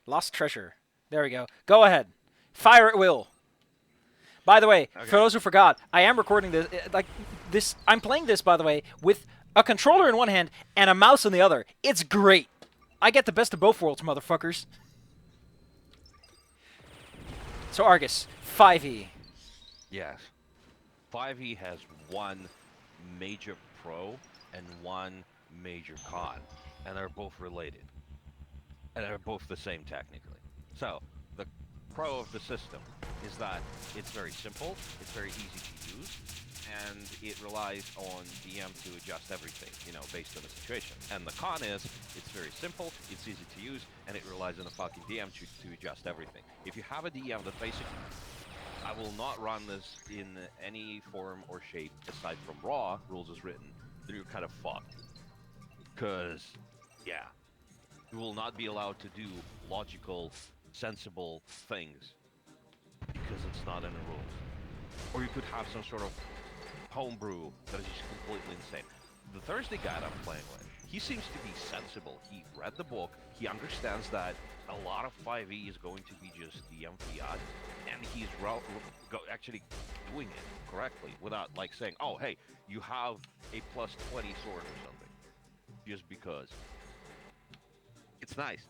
Lost treasure. There we go. Go ahead. Fire at will. By the way, Okay. for those who forgot, I am recording this. Like this, I'm playing this, by the way, with a controller in one hand and a mouse in the other. It's great. I get the best of both worlds, motherfuckers. So Argus, 5e. Yes. 5e has one major pro and one major con, and they're both related. And they're both the same technically. So, the pro of the system is that it's very simple, it's very easy to use, and it relies on DM to adjust everything, you know, based on the situation. And the con is, it's very simple, it's easy to use, and it relies on the fucking DM to adjust everything. If you have a DM that basically, I will not run this in any form or shape aside from raw, rules as written, then you're kind of fucked. Because, yeah, you will not be allowed to do logical, sensible things because it's not in the rules. Or you could have some sort of homebrew that is just completely insane. The Thursday guy that I'm playing with, he seems to be sensible. He read the book, he understands that a lot of 5e is going to be just DM fiat, and he's actually doing it correctly without like saying, oh hey, you have a +20 sword or something. Just because. It's nice.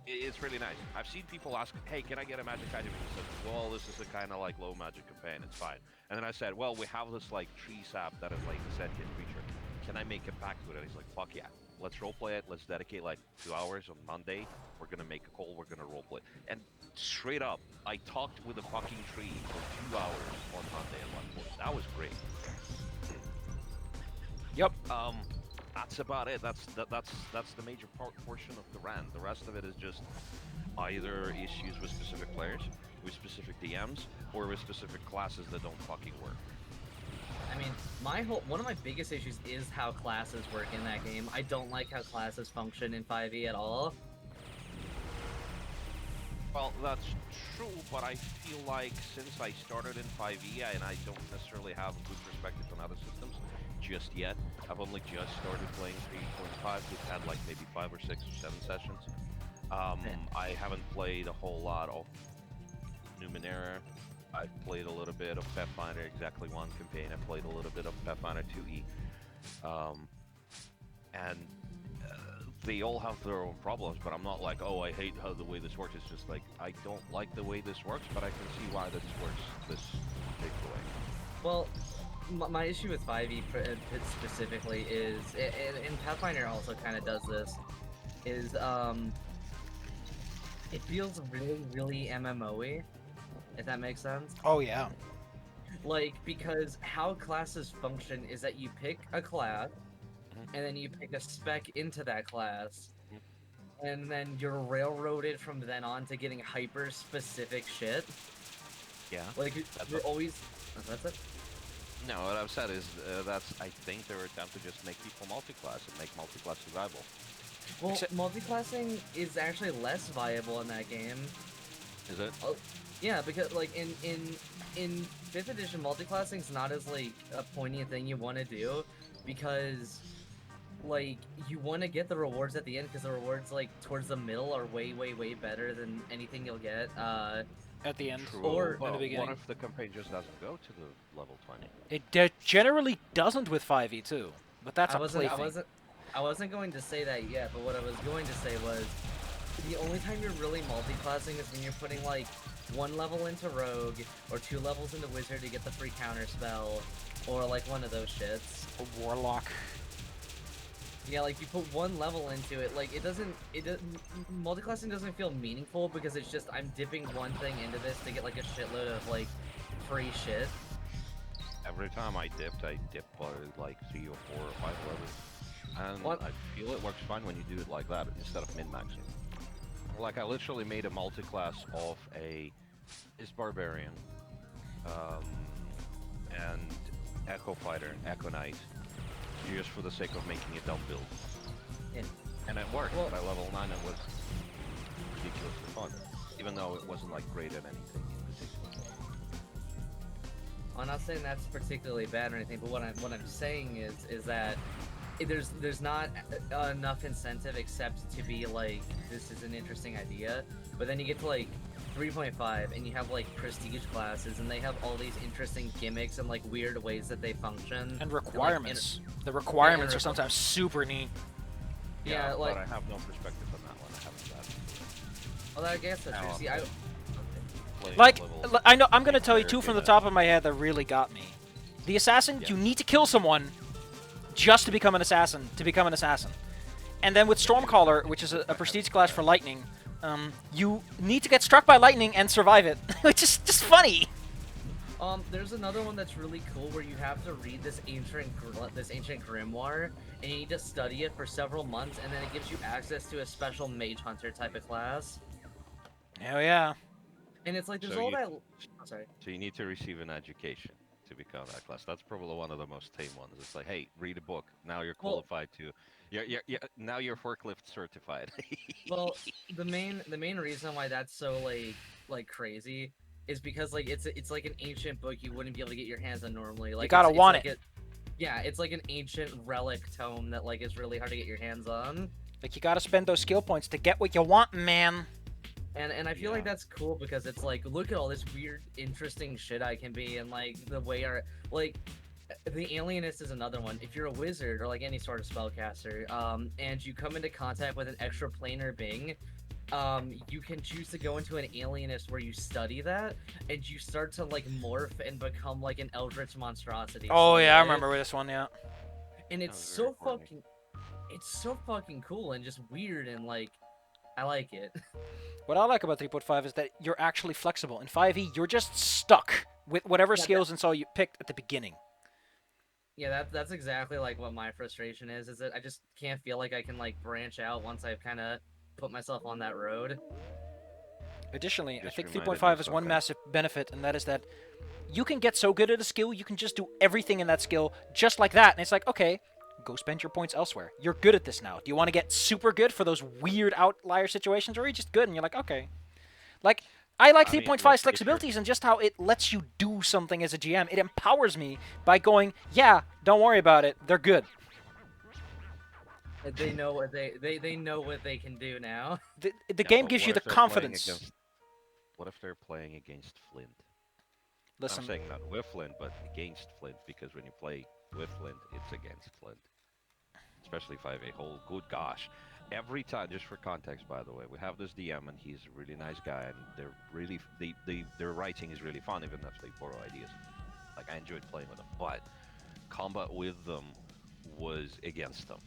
It's really nice. I've seen people ask, hey, can I get a magic item? And he says, well, this is a kind of like low magic campaign, it's fine. And then I said, well, we have this like tree sap that is like a sentient creature. Can I make a pact with it? He's like, fuck yeah. Let's roleplay it. Let's dedicate like 2 hours on Monday. We're gonna make a call. We're gonna roleplay. And straight up, I talked with a fucking tree for 2 hours on Monday at one point. That was great. Yep. That's about it. That's the major portion of the rant. The rest of it is just either issues with specific players, with specific DMs, or with specific classes that don't fucking work. I mean, one of my biggest issues is how classes work in that game. I don't like how classes function in 5e at all. Well, that's true, but I feel like since I started in 5e and I don't necessarily have a good perspective on other systems just yet, I've only just started playing 3.5. We've had like maybe 5 or 6 or 7 sessions. I haven't played a whole lot of Numenera. I've played a little bit of Pathfinder Exactly 1 campaign. I played a little bit of Pathfinder 2e. And they all have their own problems, but I'm not like, oh, I hate how the way this works. It's just like, I don't like the way this works, but I can see why this works this particular way. Well, my issue with 5e specifically is, and Pathfinder also kind of does this, is it feels really, really MMO-y, if that makes sense. Oh yeah. Like, because how classes function is that you pick a class, and then you pick a spec into that class, and then you're railroaded from then on to getting hyper-specific shit. Yeah. Like, you're always... That's it? No, what I've said is I think their attempt to just make people multi-class and make multi-class viable. Well, multi-classing is actually less viable in that game. Is it? Yeah, because, like, in 5th edition, multi-classing's not as, like, a poignant thing you want to do, because... like, you want to get the rewards at the end, because the rewards, like, towards the middle are way, way, way better than anything you'll get, At the end. True. Or well, in the beginning. what if the campaign just doesn't go to the level 20? It generally doesn't with 5e too, but that's a play thing. I wasn't going to say that yet, but what I was going to say was, the only time you're really multi-classing is when you're putting, like, 1 level into Rogue, or 2 levels into Wizard to get the free counter spell, or, like, one of those shits. A Warlock. Yeah, like, you put 1 level into it, like, multi-classing doesn't feel meaningful because it's just, I'm dipping one thing into this to get, like, a shitload of, like, free shit. Every time I dipped by, like, 3 or 4 or 5 levels. And What? I feel it works fine when you do it like that, instead of min-maxing. Like, I literally made a multi-class of is Barbarian, and Echo Fighter, Echo Knight, just for the sake of making a dumb build. Yeah. And it worked. Well, by level 9 it was ridiculously fun, even though it wasn't like great at anything in particular. I'm not saying that's particularly bad or anything, but what I'm saying is that there's not enough incentive except to be like, this is an interesting idea, but then you get to like 3.5 and you have like prestige classes and they have all these interesting gimmicks and like weird ways that they function And like, requirements. The requirements and are sometimes super neat. Yeah, but like I have no perspective on that one. I haven't done. well, I guess that's true. See, Playing Like, level I know, I'm gonna tell you player two from the data. top of my head that really got me. The assassin, Yeah. you need to kill someone just to become an assassin, And then with Stormcaller, which is a prestige class for lightning, you need to get struck by lightning and survive it, which is just funny. there's another one that's really cool where you have to read this ancient grimoire and you need to study it for several months and then it gives you access to a special mage hunter type of class. Hell yeah. And it's like there's So all you- that. Oh, sorry. So you need to receive an education to become that class. That's probably one of the most tame ones. It's like, hey, read a book. Now you're Well- qualified to. Now you're forklift certified. Well, the main reason why that's so like crazy is because like it's like an ancient book you wouldn't be able to get your hands on normally. Like gotta it's want like it. Yeah, it's like an ancient relic tome that like is really hard to get your hands on. Like, you gotta spend those skill points to get what you want, man. And I feel like Yeah. that's cool because it's like, look at all this weird, interesting shit I can be, and like the way our like the alienist is another one. If you're a wizard or like any sort of spellcaster, and you come into contact with an extra planar being, you can choose to go into an alienist where you study that, and you start to like morph and become like an eldritch monstrosity. Oh So, yeah, I like, remember this one, yeah. And That it's was very so corny. fucking, it's so fucking cool and just weird and like, I like it. What I like about 3.5 is that you're actually flexible. In 5e, you're just stuck with whatever Yeah, skills and so you picked at the beginning. Yeah, that's exactly like what my frustration is that I just can't feel like I can like branch out once I've kind of put myself on that road. Additionally, I Just think reminded 3.5 me has of one something. massive benefit, and that is that you can get so good at a skill, you can just do everything in that skill just like that. And it's like, okay, go spend your points elsewhere. You're good at this now. Do you want to get super good for those weird outlier situations, or are you just good and you're like, okay. Like, I like I mean, 3.5's look, if you're- flexibilities and just how it lets you do something as a GM. It empowers me by going, yeah, don't worry about it. They're good. They know what they know what they can do now. The Yeah, game but gives what you the if they're playing confidence. against- What if they're playing against Flint? Listen, I'm saying not with Flint, but against Flint, because when you play with Flint, it's against Flint. Especially 5A whole. Good gosh. Every time, just for context, by the way, we have this DM, and he's a really nice guy, and they're really, their writing is really fun, even if they borrow ideas. Like, I enjoyed playing with them, but combat with them was against them.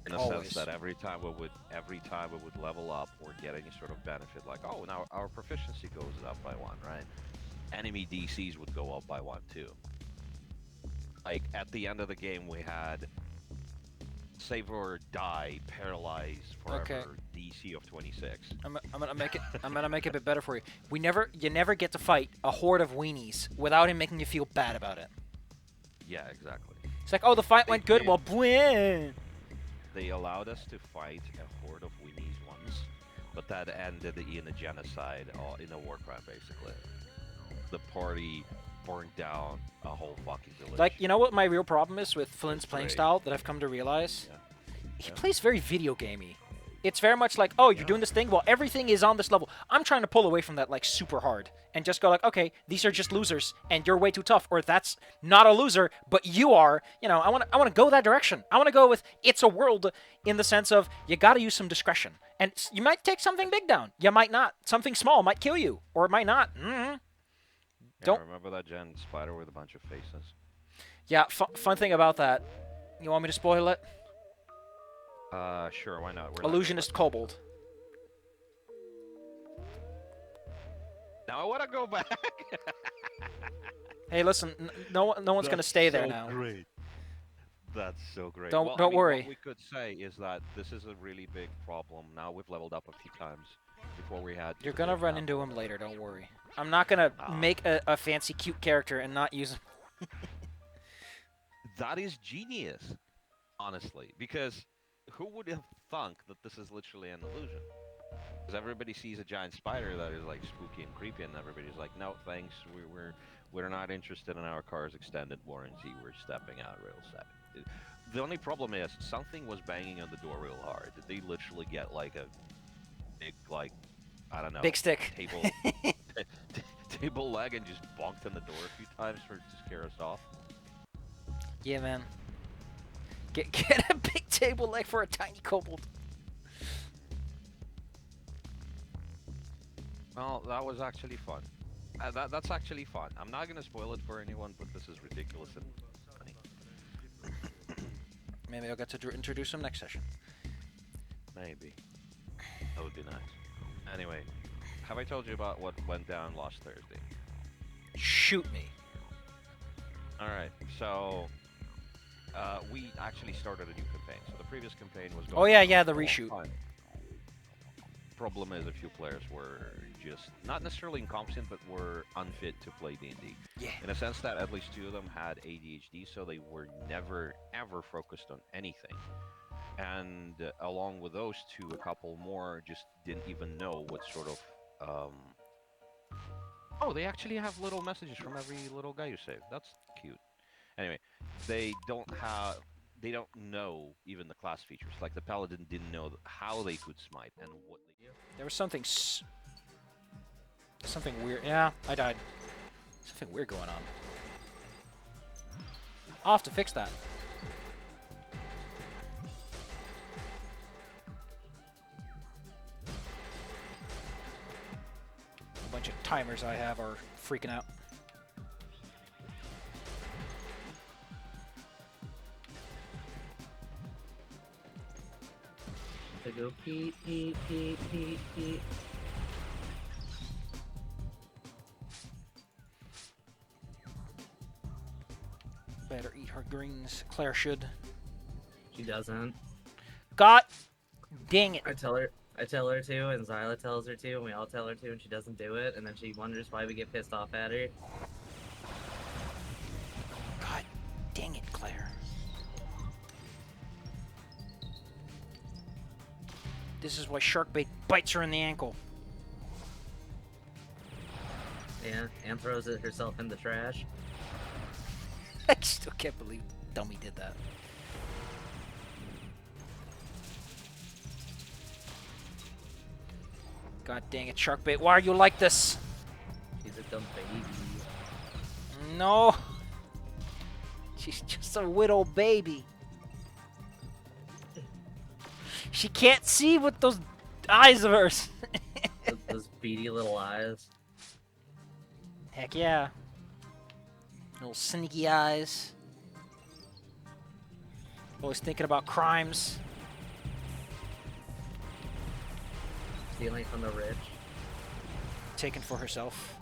In a Always. sense that every time we would level up or get any sort of benefit, like, oh, now our proficiency goes up by 1, right? Enemy DCs would go up by 1 too. Like, at the end of the game, we had save or die, paralyzed forever, Okay. DC of 26. I'm gonna make it. I'm gonna make it a bit better for you. You never get to fight a horde of weenies without him making you feel bad about it. Yeah, exactly. It's like, oh, the fight They went good. did. Well, bleh. They allowed us to fight a horde of weenies once, but that ended in a genocide, in a war crime, basically. The party burned down a whole fucking village. Like, you know what my real problem is with Flynn's playing great. style that I've come to realize? Yeah. He Yeah. plays very video gamey. It's very much like, oh, you're doing this thing? Well, everything is on this level. I'm trying to pull away from that, like, super hard. And just go like, okay, these are just losers, and you're way too tough. Or that's not a loser, but you are. You know, I want to go that direction. I want to go with it's a world in the sense of you got to use some discretion. And you might take something big down. You might not. Something small might kill you. Or it might not. Yeah, Don't- remember that gen spider with a bunch of faces? Yeah, fun thing about that. You want me to spoil it? Sure, why not? We're not gonna Illusionist let- Kobold. Now I want to go back. Hey, listen, no one's That's gonna stay there so now. Great. That's so great. Don't- Well, I don't mean, worry. What we could say is that this is a really big problem. Now we've leveled up a few times. Before we had. You're gonna run into him later, don't worry. I'm not gonna Ah. make a fancy, cute character and not use him. That is genius, honestly, because who would have thunk that this is literally an illusion? Because everybody sees a giant spider that is like spooky and creepy, and everybody's like, "No, thanks. We're not interested in our car's extended warranty. We're stepping out real sad." The only problem is something was banging on the door real hard. They literally get like a big, like, I don't know, Big stick. table table leg and just bonked on the door a few times to scare us off. Yeah, man. Get a big table leg for a tiny kobold. Well, that was actually fun. That's actually fun. I'm not gonna spoil it for anyone, but this is ridiculous and funny. Maybe I'll get to introduce him next session. Maybe. That would be nice. Anyway, have I told you about what went down last Thursday? Shoot me. Alright, so we actually started a new campaign. So the previous campaign was going Oh yeah, on yeah, the for a long reshoot. time. Problem is, a few players were just not necessarily incompetent, but were unfit to play D&D. Yeah. In a sense that at least 2 of them had ADHD, so they were never ever focused on anything. And along with those 2, a couple more just didn't even know what sort of Oh, they actually have little messages from every little guy you save. That's cute. Anyway, they don't know even the class features. Like the paladin didn't know how they could smite and what they do. There was something something weird. Yeah, I died. Something weird going on. I'll have to fix that. A bunch of timers I have are freaking out. To go pee, pee, pee, pee, pee. Better eat her greens. Claire should. She doesn't. God dang it. I tell her to, and Zyla tells her to, and we all tell her to, and she doesn't do it, and then she wonders why we get pissed off at her. God dang it, Claire. This is why Sharkbait bites her in the ankle. Yeah, and throws it herself in the trash. I still can't believe Dummy did that. God dang it, Sharkbait. Why are you like this? She's a dumb baby. No. She's just a widow baby. She can't see with those eyes of hers. Those beady little eyes. Heck yeah. Little sneaky eyes. Always thinking about crimes. Stealing from the rich. Taken for herself.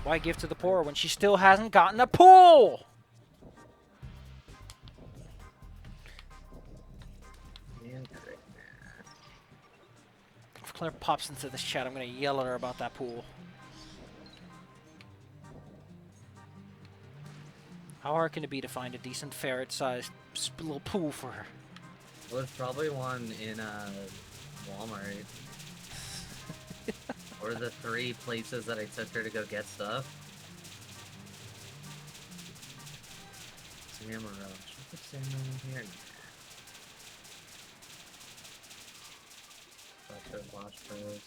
Why give to the poor when she still hasn't gotten a pool? If Claire pops into this chat, I'm gonna yell at her about that pool. How hard can it be to find a decent ferret-sized little pool for her? Well, there's probably one in Walmart. Or the 3 places that I took her to go get stuff. Salmon roach. Put salmon in here. Wash those.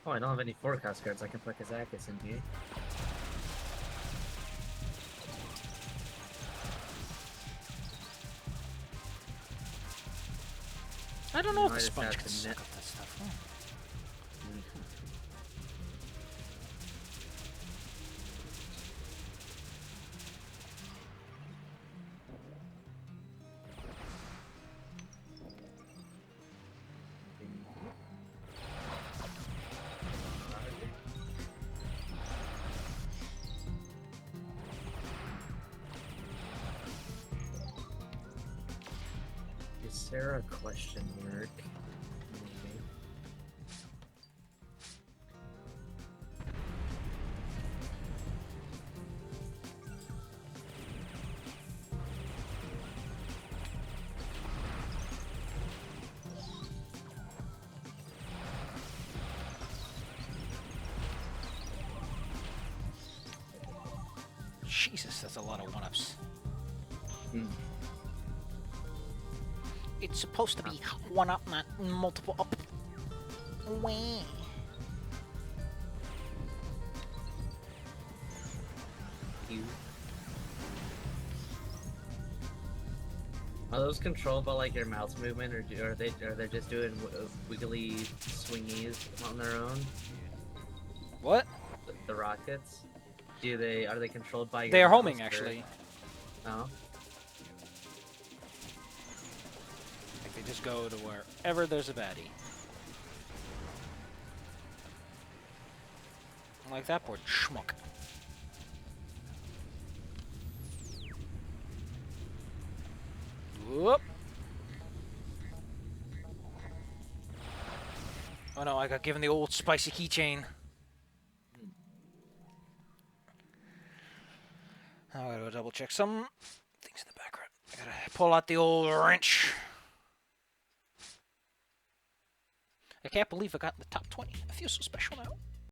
Oh, I don't have any forecast cards. I can put Kazakus in here. I don't know if I the just sponge have can to suck net- up that stuff. Is there a question mark? Maybe. Jesus, that's a lot of one-ups. Hmm. It's supposed to be one-up, not multiple up. Wah. You. Are those controlled by like your mouse movement, or are they just doing wiggly swingies on their own? What? The rockets? Are they controlled by your They are mouse, homing, or- actually. Oh. Like they just go to wherever there's a baddie. Like that board, schmuck. Whoop. Oh no, I got given the old spicy keychain. I gotta go double check some things in the background. I gotta pull out the old wrench. I can't believe I got in the top 20. I feel so special now.